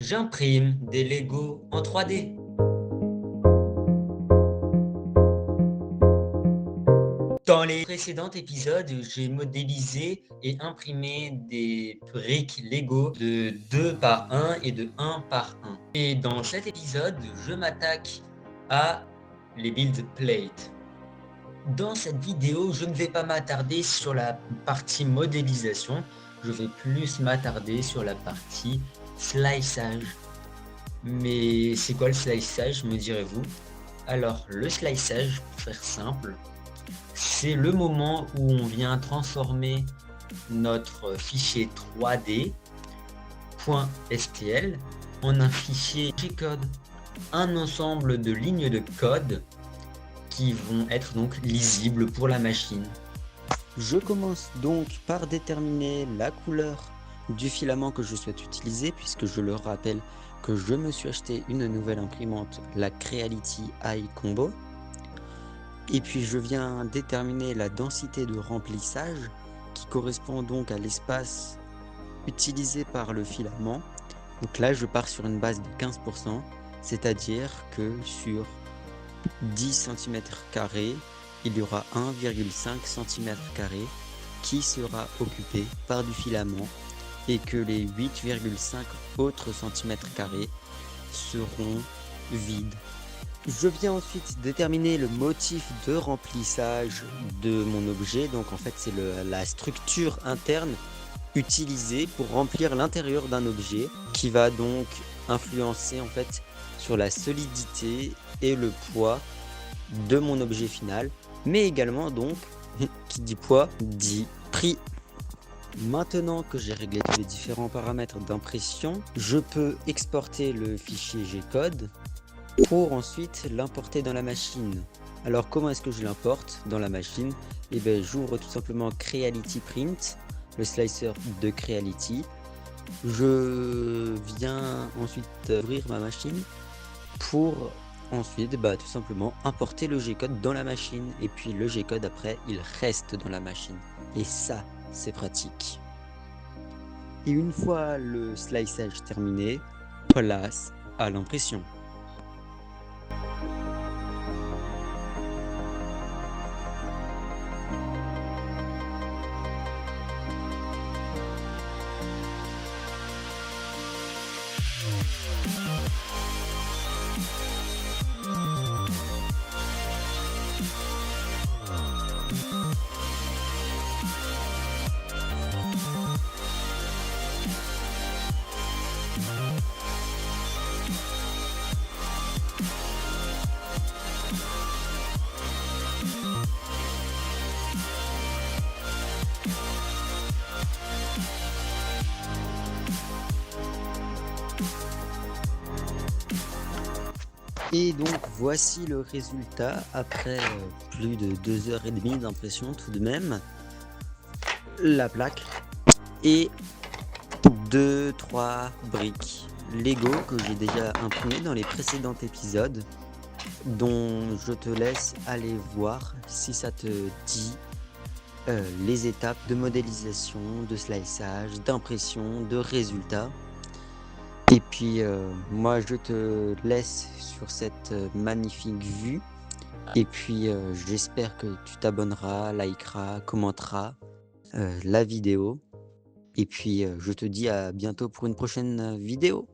J'imprime des Lego en 3D. Dans les précédents épisodes, j'ai modélisé et imprimé des briques Lego de 2 par 1 et de 1 par 1. Et dans cet épisode, je m'attaque à les build plates. Dans cette vidéo, je ne vais pas m'attarder sur la partie modélisation, je vais plus m'attarder sur la partie sliçage. Mais c'est quoi le sliçage, me direz-vous? Alors, le sliçage, pour faire simple, c'est le moment où on vient transformer notre fichier 3D .stl en un fichier G-code, un ensemble de lignes de code qui vont être donc lisibles pour la machine. Je commence donc par déterminer la couleur du filament que je souhaite utiliser, puisque je le rappelle que je me suis acheté une nouvelle imprimante, la Creality Eye Combo. Et puis je viens déterminer la densité de remplissage qui correspond donc à l'espace utilisé par le filament. Donc là je pars sur une base de 15%, c'est-à-dire que sur 10 cm², il y aura 1,5 cm² qui sera occupé par du filament et que les 8,5 autres cm² seront vides. Je viens ensuite déterminer le motif de remplissage de mon objet. Donc en fait c'est la structure interne utilisée pour remplir l'intérieur d'un objet qui va donc influencer en fait sur la solidité et le poids de mon objet final, mais également donc qui dit poids dit prix. Maintenant que j'ai réglé tous les différents paramètres d'impression, je peux exporter le fichier G-code pour ensuite l'importer dans la machine. Alors comment est-ce que je l'importe dans la machine? Et bien j'ouvre tout simplement Creality Print, le slicer de Creality. Je viens ensuite ouvrir ma machine pour ensuite tout simplement importer le G-code dans la machine. Et puis le G-code après il reste dans la machine. Et ça c'est pratique. Et une fois le sliçage terminé, place à l'impression. Et donc voici le résultat après plus de 2h30 d'impression tout de même. La plaque et 2-3 briques Lego que j'ai déjà imprimées dans les précédents épisodes, dont je te laisse aller voir si ça te dit les étapes de modélisation, de sliçage, d'impression, de résultats. Et puis moi je te laisse sur cette magnifique vue. Et puis j'espère que tu t'abonneras, likeras, commenteras la vidéo. Et puis je te dis à bientôt pour une prochaine vidéo.